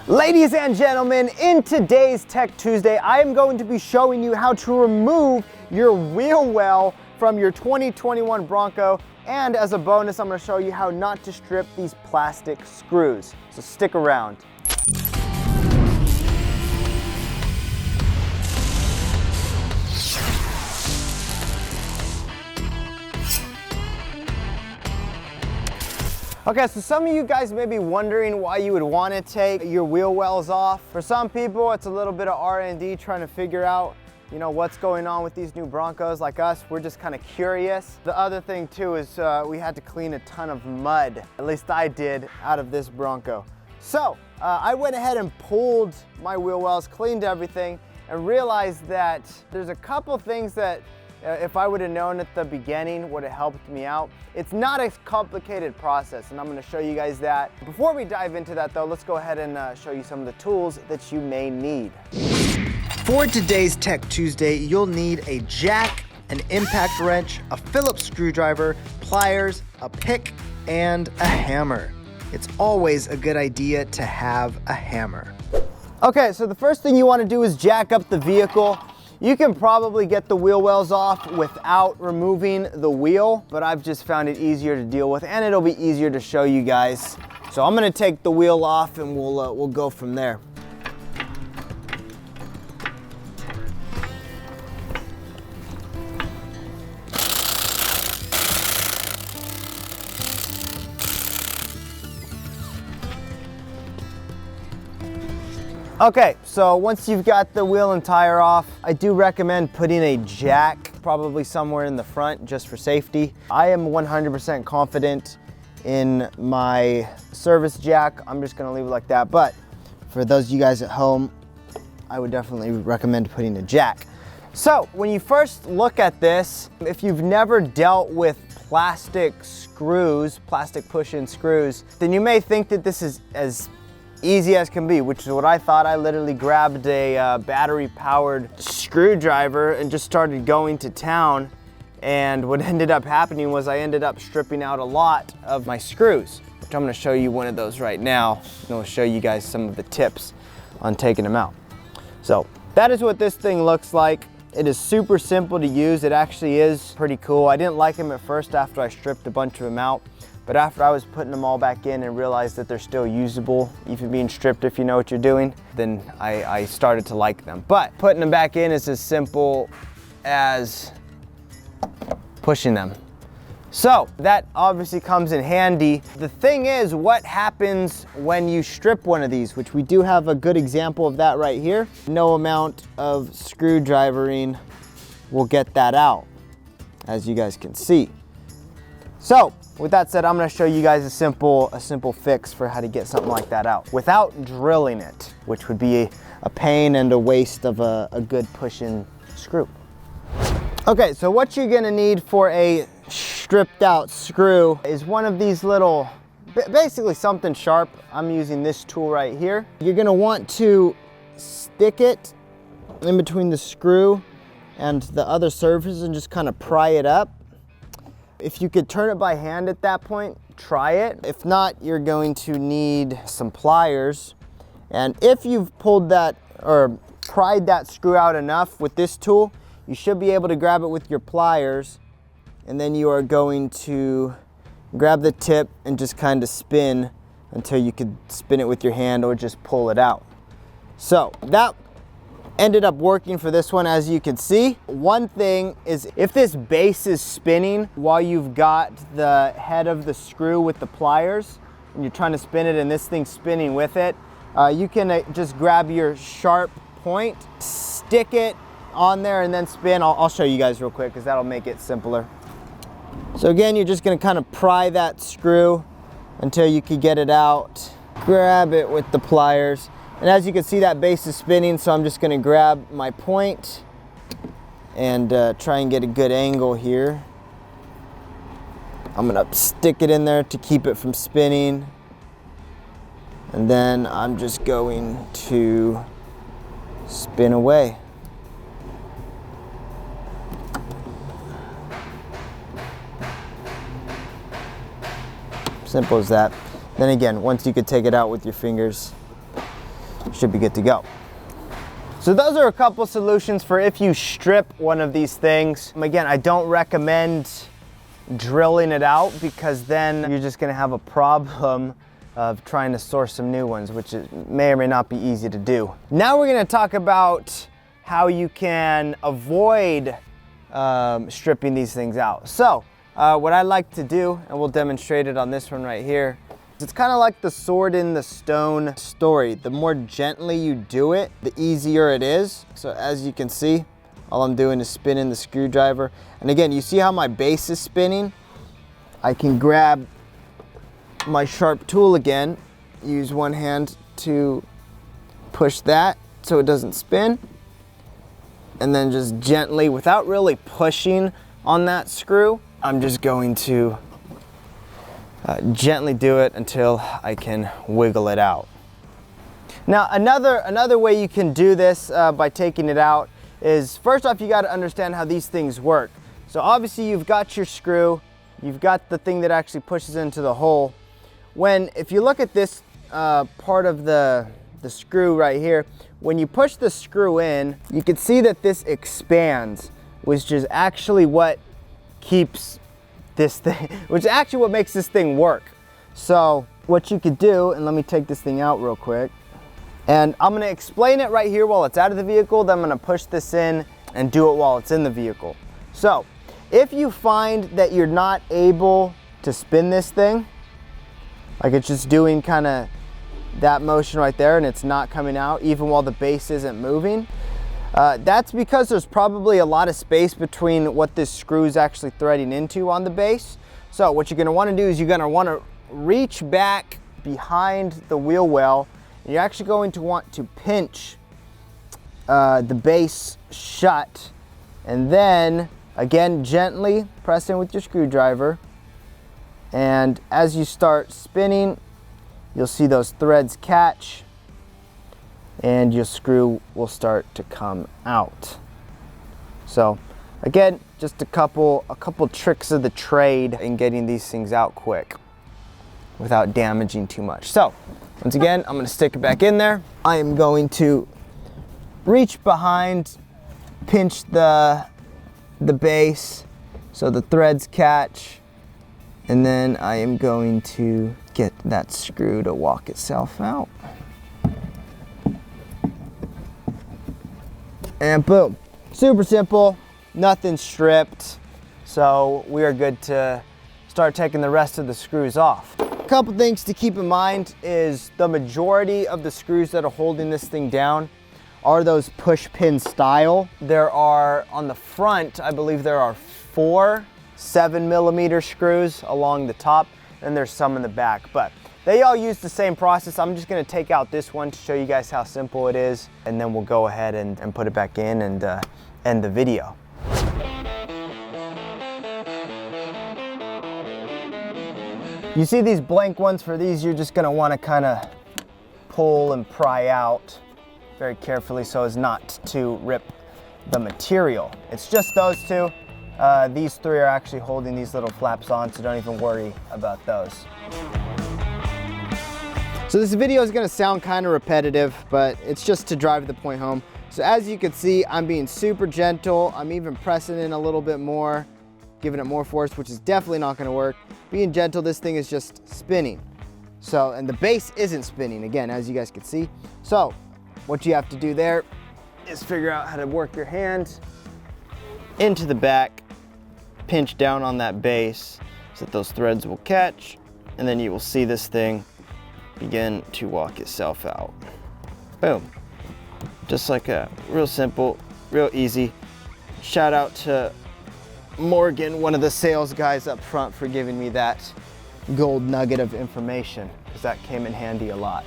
Ladies and gentlemen, in today's Tech Tuesday, I am going to be showing you how to remove your wheel well from your 2021 Bronco. And as a bonus, I'm going to show you how not to strip these plastic screws. So stick around. Okay, so some of you guys may be wondering why you would want to take your wheel wells off. For some people, it's a little bit of R&D trying to figure out, what's going on with these new Broncos. Like us, we're just kind of curious. The other thing too is we had to clean a ton of mud, at least I did, out of this Bronco. So I went ahead and pulled my wheel wells, cleaned everything, and realized that there's a couple things that if I would have known at the beginning would have helped me out. It's not a complicated process, and I'm going to show you guys that. Before we dive into that though, let's go ahead and show you some of the tools that you may need. For today's Tech Tuesday, you'll need a jack, an impact wrench, a Phillips screwdriver, pliers, a pick, and a hammer. It's always a good idea to have a hammer. Okay, so the first thing you want to do is jack up the vehicle. You can probably get the wheel wells off without removing the wheel, but I've just found it easier to deal with, and it'll be easier to show you guys. So I'm gonna take the wheel off and we'll go from there. Okay, so once you've got the wheel and tire off, I do recommend putting a jack probably somewhere in the front just for safety. I am 100% confident in my service jack. I'm just gonna leave it like that, but for those of you guys at home, I would definitely recommend putting a jack. So when you first look at this, if you've never dealt with plastic screws, plastic push-in screws, then you may think that this is as easy as can be, which is what I thought. I literally grabbed a battery-powered screwdriver and just started going to town, and what ended up happening was I ended up stripping out a lot of my screws, which I'm going to show you one of those right now, and I'll show you guys some of the tips on taking them out. So that is what this thing looks like. It is super simple to use. It actually is pretty cool. I didn't like them at first after I stripped a bunch of them out, but after I was putting them all back in and realized that they're still usable, even being stripped if you know what you're doing, then I started to like them. But putting them back in is as simple as pushing them. So that obviously comes in handy. The thing is, what happens when you strip one of these, which we do have a good example of that right here. No amount of screwdrivering will get that out, as you guys can see. So with that said, I'm going to show you guys a simple fix for how to get something like that out without drilling it, which would be a pain and a waste of a good push-in screw. Okay, so what you're going to need for a stripped out screw is one of these little, basically something sharp. I'm using this tool right here. You're going to want to stick it in between the screw and the other surface and just kind of pry it up. If you could turn it by hand at that point, try it. If not, you're going to need some pliers. And if you've pulled that or pried that screw out enough with this tool, you should be able to grab it with your pliers, and then you are going to grab the tip and just kind of spin until you could spin it with your hand or just pull it out. So that ended up working for this one, as you can see. One thing is, if this base is spinning while you've got the head of the screw with the pliers and you're trying to spin it and this thing's spinning with it, you can just grab your sharp point, stick it on there and then spin. I'll show you guys real quick because that'll make it simpler. So again, you're just going to kind of pry that screw until you can get it out. Grab it with the pliers. And as you can see, that base is spinning, so I'm just going to grab my point and try and get a good angle here. I'm going to stick it in there to keep it from spinning. And then I'm just going to spin away. Simple as that. Then again, once you could take it out with your fingers, should be good to go. So those are a couple solutions for if you strip one of these things. Again, I don't recommend drilling it out because then you're just gonna have a problem of trying to source some new ones, which may or may not be easy to do. Now we're gonna talk about how you can avoid stripping these things out. So what I like to do, and we'll demonstrate it on this one right here, it's kind of like the sword in the stone story. The more gently you do it, the easier it is. So as you can see, all I'm doing is spinning the screwdriver. And again, you see how my base is spinning? I can grab my sharp tool again, use one hand to push that so it doesn't spin, and then just gently, without really pushing on that screw, I'm just going to gently do it until I can wiggle it out. Now another way you can do this by taking it out is, first off, you got to understand how these things work. So obviously you've got your screw, you've got the thing that actually pushes into the hole. If you look at this part of the screw right here, when you push the screw in, you can see that this expands, which is actually what keeps this thing, which is actually what makes this thing work. So what you could do, and let me take this thing out real quick, and I'm gonna explain it right here while it's out of the vehicle, then I'm gonna push this in and do it while it's in the vehicle. So if you find that you're not able to spin this thing, like it's just doing kind of that motion right there and it's not coming out even while the base isn't moving, that's because there's probably a lot of space between what this screw is actually threading into on the base. So what you're going to want to do is you're going to want to reach back behind the wheel well, and you're actually going to want to pinch the base shut, and then again gently press in with your screwdriver. And as you start spinning, you'll see those threads catch and your screw will start to come out. So again, just a couple tricks of the trade in getting these things out quick without damaging too much. So once again, I'm going to stick it back in there. I am going to reach behind, pinch the base so the threads catch, and then I am going to get that screw to walk itself out. And boom, super simple, nothing stripped. So we are good to start taking the rest of the screws off. A couple things to keep in mind is the majority of the screws that are holding this thing down are those push pin style. There are, on the front, I believe there are 4 7mm screws along the top, and there's some in the back, but they all use the same process. I'm just gonna take out this one to show you guys how simple it is, and then we'll go ahead and put it back in and end the video. You see these blank ones? For these, you're just gonna wanna kinda pull and pry out very carefully so as not to rip the material. It's just those two. These 3 are actually holding these little flaps on, so don't even worry about those. So this video is gonna sound kind of repetitive, but it's just to drive the point home. So as you can see, I'm being super gentle. I'm even pressing in a little bit more, giving it more force, which is definitely not gonna work. Being gentle, this thing is just spinning. So, and the base isn't spinning, again, as you guys can see. So what you have to do there is figure out how to work your hand into the back, pinch down on that base so that those threads will catch, and then you will see this thing begin to walk itself out. Boom. Just like a real simple, real easy. Shout out to Morgan, one of the sales guys up front, for giving me that gold nugget of information, because that came in handy a lot.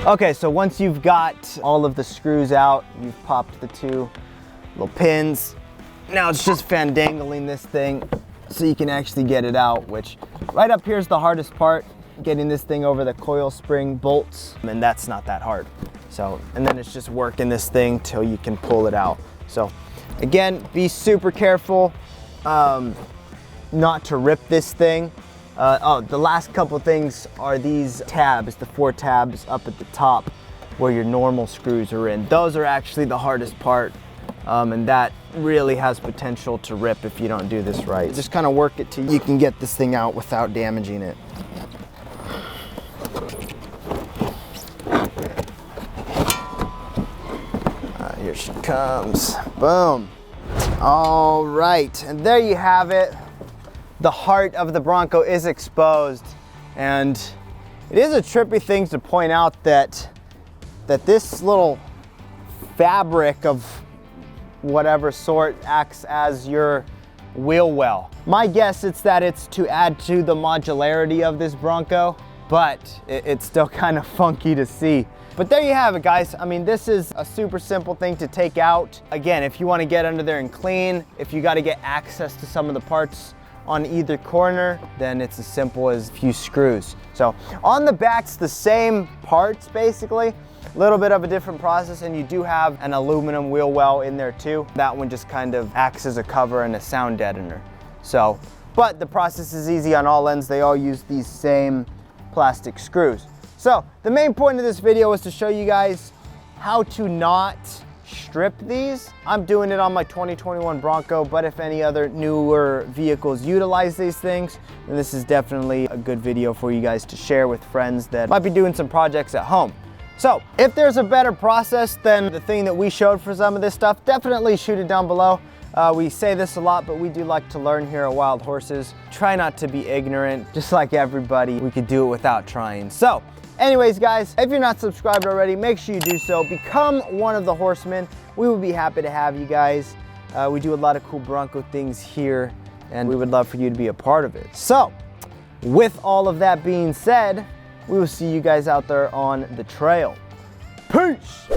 Okay, so once you've got all of the screws out, you've popped the 2 little pins. Now it's just fandangling this thing so you can actually get it out, which right up here is the hardest part, getting this thing over the coil spring bolts, and that's not that hard. So, and then it's just working this thing till you can pull it out. So again, be super careful not to rip this thing. The last couple things are these tabs, the 4 tabs up at the top where your normal screws are in. Those are actually the hardest part, and that really has potential to rip if you don't do this right. Just kind of work it till you can get this thing out without damaging it. Here she comes. Boom. All right, and there you have it. The heart of the Bronco is exposed, and it is a trippy thing to point out that this little fabric of whatever sort acts as your wheel well. My guess it's that it's to add to the modularity of this Bronco, but it's still kind of funky to see. But there you have it, guys. I mean, this is a super simple thing to take out. Again, if you want to get under there and clean, if you got to get access to some of the parts on either corner, then it's as simple as a few screws. So on the back's the same parts basically, a little bit of a different process, and you do have an aluminum wheel well in there too. That one just kind of acts as a cover and a sound deadener. So, but the process is easy on all ends. They all use these same plastic screws. So the main point of this video was to show you guys how to not strip these. I'm doing it on my 2021 Bronco, but if any other newer vehicles utilize these things, then this is definitely a good video for you guys to share with friends that might be doing some projects at home. So if there's a better process than the thing that we showed for some of this stuff, definitely shoot it down below. We say this a lot, but we do like to learn here at Wild Horses. Try not to be ignorant, just like everybody. We could do it without trying. So anyways, guys, if you're not subscribed already, make sure you do so. Become one of the horsemen. We would be happy to have you guys. We do a lot of cool Bronco things here, and we would love for you to be a part of it. So with all of that being said, we will see you guys out there on the trail. Peace!